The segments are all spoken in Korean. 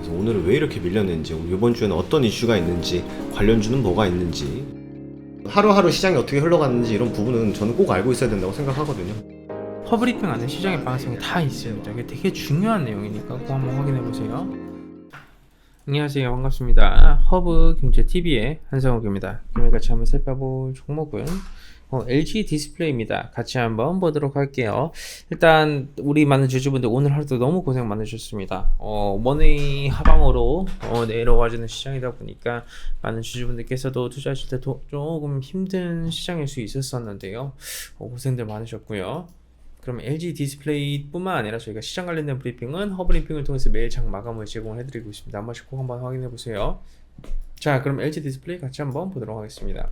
그래서 오늘은 왜 이렇게 밀렸는지, 이번 주에는 어떤 이슈가 있는지, 관련주는 뭐가 있는지, 하루하루 시장이 어떻게 흘러갔는지 이런 부분은 저는 꼭 알고 있어야 된다고 생각하거든요. 허브리핑 안에 시장의 방향성이 다 있습니다. 이게 되게 중요한 내용이니까 꼭 한번 확인해 보세요. 안녕하세요, 반갑습니다. 허브경제TV의 한상욱입니다. 오늘 같이 한번 살펴볼 종목은 LG 디스플레이입니다. 같이 한번 보도록 할게요. 일단 우리 많은 주주분들 오늘 하루도 너무 고생 많으셨습니다. 머니 하방으로 내려와주는 시장이다 보니까 많은 주주분들께서도 투자하실 때 조금 힘든 시장일 수 있었었는데요. 고생들 많으셨고요. 그럼 LG 디스플레이 뿐만 아니라 저희가 시장 관련된 브리핑은 허브리핑을 통해서 매일 장 마감을 제공해드리고 있습니다. 한 번씩 꼭 한번 확인해 보세요. 자, 그럼 LG 디스플레이 같이 한번 보도록 하겠습니다.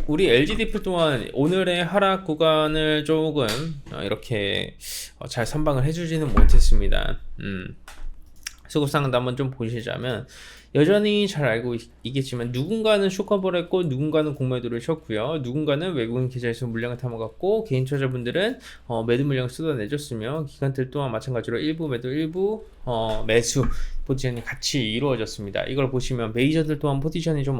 우리 LG 디플 또한 오늘의 하락 구간을 조금 이렇게 잘 선방을 해주지는 못했습니다. 수급상도 한번 좀 보시자면 여전히 잘 알고 있겠지만 누군가는 쇼커버를 했고 누군가는 공매도를 쳤고요. 누군가는 외국인 계좌에서 물량을 담아갔고 개인 투자자분들은 매도 물량을 쏟아내줬으며 기관들 또한 마찬가지로 일부 매도 일부 매수 포지션이 같이 이루어졌습니다. 이걸 보시면 메이저들 또한 포지션이 좀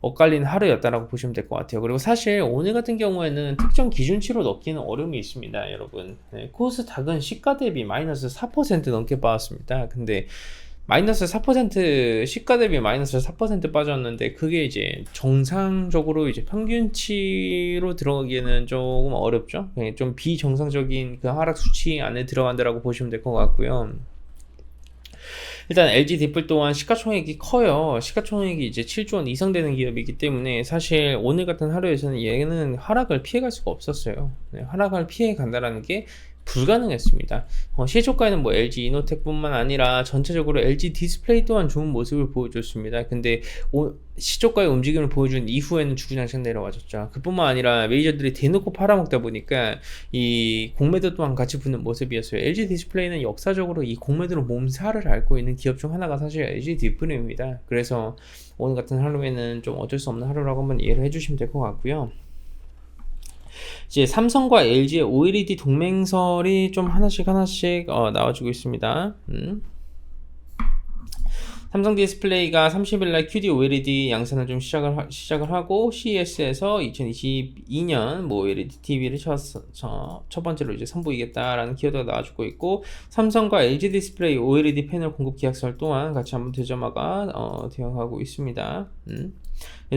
엇갈린 하루였다라고 보시면 될 것 같아요. 그리고 사실 오늘 같은 경우에는 특정 기준치로 넣기는 어려움이 있습니다, 여러분. 코스닥은 시가 대비 마이너스 4% 넘게 빠졌습니다. 근데 마이너스 4% 시가 대비 마이너스 4% 빠졌는데 그게 이제 정상적으로 이제 평균치로 들어가기에는 조금 어렵죠. 좀 비정상적인 그 하락 수치 안에 들어간다라고 보시면 될 것 같고요. 일단 LG 디플 또한 시가총액이 커요. 시가총액이 이제 7조 원 이상 되는 기업이기 때문에 사실 오늘 같은 하루에서는 얘는 하락을 피해갈 수가 없었어요. 하락을 피해 간다라는 게 불가능했습니다. 시초가에는 뭐 LG 이노텍뿐만 아니라 전체적으로 LG 디스플레이 또한 좋은 모습을 보여줬습니다. 근데 시초가의 움직임을 보여준 이후에는 주구장창 내려와줬죠. 그뿐만 아니라 메이저들이 대놓고 팔아먹다 보니까 이 공매도 또한 같이 붙는 모습이었어요. LG 디스플레이는 역사적으로 이 공매도로 몸살을 앓고 있는 기업 중 하나가 사실 LG 디스플레이입니다. 그래서 오늘 같은 하루에는 좀 어쩔 수 없는 하루라고 한번 이해를 해주시면 될 것 같고요. 이제 삼성과 LG의 OLED 동맹설이 좀 하나씩 나와주고 있습니다. 삼성 디스플레이가 30일날 QD OLED 양산을 좀 시작을 하고 CES에서 2022년 뭐 OLED TV를 첫 번째로 이제 선보이겠다라는 키워드가 나와주고 있고, 삼성과 LG 디스플레이 OLED 패널 공급 계약설 또한 같이 한번 대점화가 되어가고 있습니다.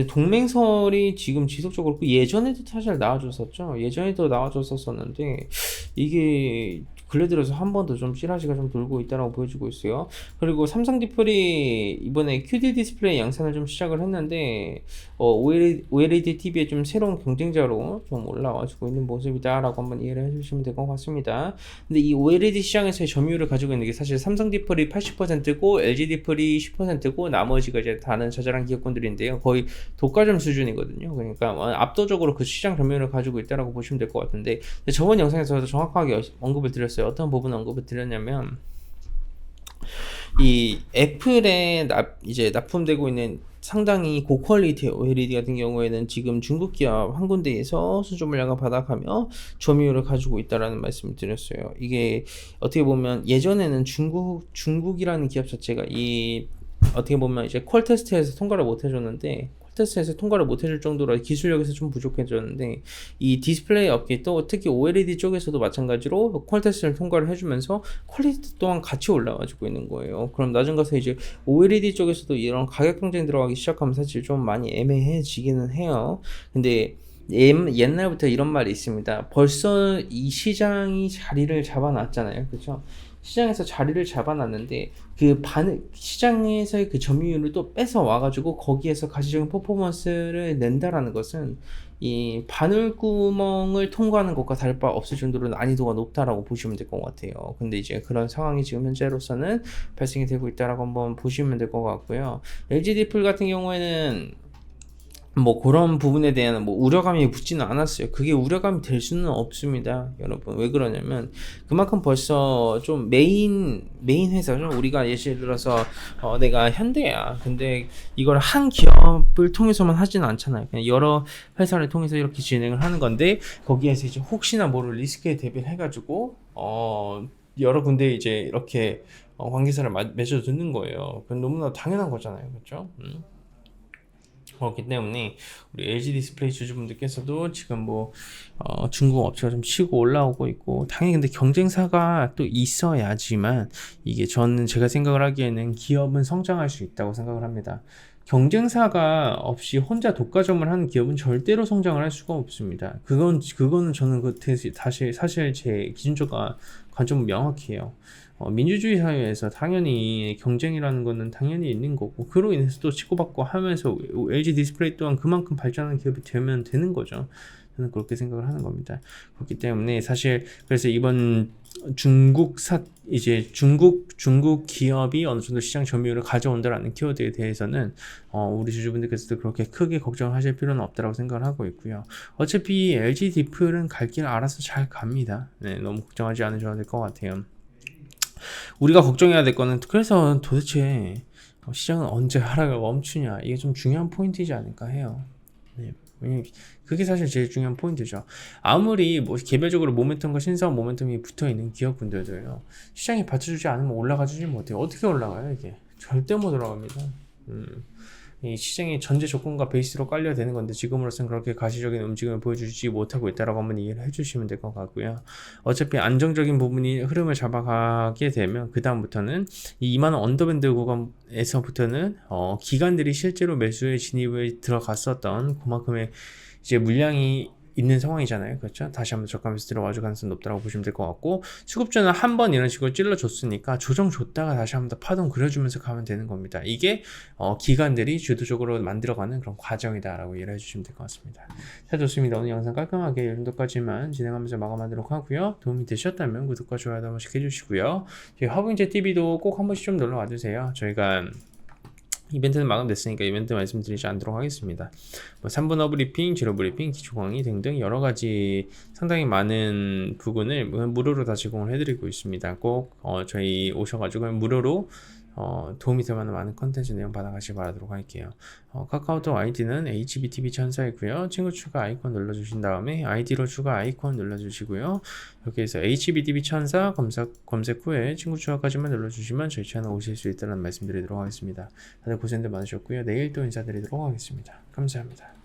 동맹설이 지금 지속적으로 예전에도 사실 나와줬었죠. 예전에도 나와줬었는데 이게 근래 들어서 한 번 더 좀 찌라시가 좀 돌고 있다라고 보여주고 있어요. 그리고 삼성 디플이 이번에 QD 디스플레이 양산을 좀 시작을 했는데 OLED TV에 좀 새로운 경쟁자로 좀 올라와주고 있는 모습이다라고 한번 이해를 해주시면 될 것 같습니다. 근데 이 OLED 시장에서의 점유율을 가지고 있는 게 사실 삼성 디플이 80%고 LG 디플이 10%고 나머지가 이제 다른 자잘한 기업군들인데요. 거의 독과점 수준이거든요. 그러니까 압도적으로 그 시장 점유율을 가지고 있다라고 보시면 될 것 같은데, 저번 영상에서도 정확하게 언급을 드렸어요. 어떤 부분 언급을 드렸냐면 이 애플에 이제 납품되고 있는 상당히 고퀄리티의 OLED 같은 경우에는 지금 중국 기업 한 군데에서 수주 물량을 받아가며 점유율을 가지고 있다라는 말씀을 드렸어요. 이게 어떻게 보면 예전에는 중국이라는 기업 자체가 어떻게 보면 이제 퀄 테스트에서 통과를 못 해줬는데, 테스트에서 통과를 못 해줄 정도로 기술력에서 좀 부족해졌는데, 이 디스플레이 업계 또 특히 OLED 쪽에서도 마찬가지로 퀄 테스트를 통과를 해주면서 퀄리티 또한 같이 올라가지고 있는 거예요. 그럼 나중 가서 이제 OLED 쪽에서도 이런 가격 경쟁 들어가기 시작하면 사실 좀 많이 애매해지기는 해요. 근데 옛날부터 이런 말이 있습니다. 벌써 이 시장이 자리를 잡아놨잖아요. 그렇죠? 시장에서 자리를 잡아놨는데 시장에서의 그 점유율을 또 뺏어 와가지고 거기에서 가시적인 퍼포먼스를 낸다라는 것은 이 바늘구멍을 통과하는 것과 다를 바 없을 정도로 난이도가 높다라고 보시면 될 것 같아요. 근데 이제 그런 상황이 지금 현재로서는 발생이 되고 있다라고 한번 보시면 될 것 같고요. LG 디플 같은 경우에는 뭐 그런 부분에 대한 뭐 우려감이 붙지는 않았어요. 그게 우려감이 될 수는 없습니다, 여러분. 왜 그러냐면 그만큼 벌써 좀 메인 회사죠. 우리가 예를 들어서 내가 현대야. 근데 이걸 한 기업을 통해서만 하지는 않잖아요. 그냥 여러 회사를 통해서 이렇게 진행을 하는 건데, 거기에서 이제 혹시나 모를 리스크에 대비를 해가지고 여러 군데 이제 이렇게 관계사를 맺어 두는 거예요. 그건 너무나 당연한 거잖아요, 그렇죠? 그렇기 때문에 우리 LG 디스플레이 주주분들께서도 지금 뭐 중국 업체가 좀 치고 올라오고 있고, 당연히 근데 경쟁사가 또 있어야지만, 이게 저는 제가 생각을 하기에는 기업은 성장할 수 있다고 생각을 합니다. 경쟁사가 없이 혼자 독과점을 하는 기업은 절대로 성장을 할 수가 없습니다. 그거는 저는 사실 제 기준적인 관점은 명확해요. 민주주의 사회에서 당연히 경쟁이라는 거는 당연히 있는 거고, 그로 인해서 또 치고받고 하면서 LG 디스플레이 또한 그만큼 발전하는 기업이 되면 되는 거죠. 저는 그렇게 생각을 하는 겁니다. 그렇기 때문에 사실 그래서 이번 중국 기업이 어느 정도 시장 점유율을 가져온다라는 키워드에 대해서는 우리 주주분들께서도 그렇게 크게 걱정하실 필요는 없다고 생각을 하고 있고요. 어차피 LG 디플은 갈 길 알아서 잘 갑니다. 네, 너무 걱정하지 않으셔도 될 것 같아요. 우리가 걱정해야 될 거는, 그래서 도대체 시장은 언제 하락을 멈추냐, 이게 좀 중요한 포인트이지 않을까 해요. 네. 왜냐면 그게 사실 제일 중요한 포인트죠. 아무리 뭐 개별적으로 모멘텀과 신사업 모멘텀이 붙어있는 기업분들도요, 시장이 받쳐주지 않으면 올라가주지 못해요. 어떻게 올라가요 이게? 절대 못 올라갑니다. 이 시장의 전제 조건과 베이스로 깔려야 되는 건데, 지금으로서는 그렇게 가시적인 움직임을 보여주지 못하고 있다라고 한번 이해를 해주시면 될 것 같고요. 어차피 안정적인 부분이 흐름을 잡아가게 되면 그 다음부터는 이 2만원 언더밴드 구간에서부터는 기관들이 실제로 매수에 진입을 들어갔었던 그만큼의 이제 물량이 있는 상황이잖아요. 그렇죠? 다시 한번 저가면서 들어와줄 가능성이 높다고 보시면 될 것 같고, 수급주는 한 번 이런 식으로 찔러줬으니까 조정 줬다가 다시 한번 더 파동 그려주면서 가면 되는 겁니다. 이게 기관들이 주도적으로 만들어가는 그런 과정이다라고 이해를 해주시면 될 것 같습니다. 자, 좋습니다. 오늘 영상 깔끔하게 이 정도까지만 진행하면서 마감하도록 하고요. 도움이 되셨다면 구독과 좋아요 한 번씩 해주시고요. 저희 화분제 TV도 꼭 한 번씩 좀 놀러 와주세요. 저희가 이벤트는 마감됐으니까 이벤트 말씀드리지 않도록 하겠습니다. 뭐 3분업 브리핑, 제로 브리핑, 기초 강의 등등 여러 가지 상당히 많은 부분을 무료로 다 제공을 해드리고 있습니다. 꼭 저희 오셔가지고 무료로 도움이 될 만한 많은 컨텐츠 내용 받아가시기 바라도록 할게요. 카카오톡 아이디는 HBTV1004이고요. 친구 추가 아이콘 눌러주신 다음에 아이디로 추가 아이콘 눌러주시고요. 여기에서 HBTV1004 검색 후에 친구 추가까지만 눌러주시면 저희 채널 오실 수 있다는 말씀드리도록 하겠습니다. 다들 고생들 많으셨고요. 내일 또 인사드리도록 하겠습니다. 감사합니다.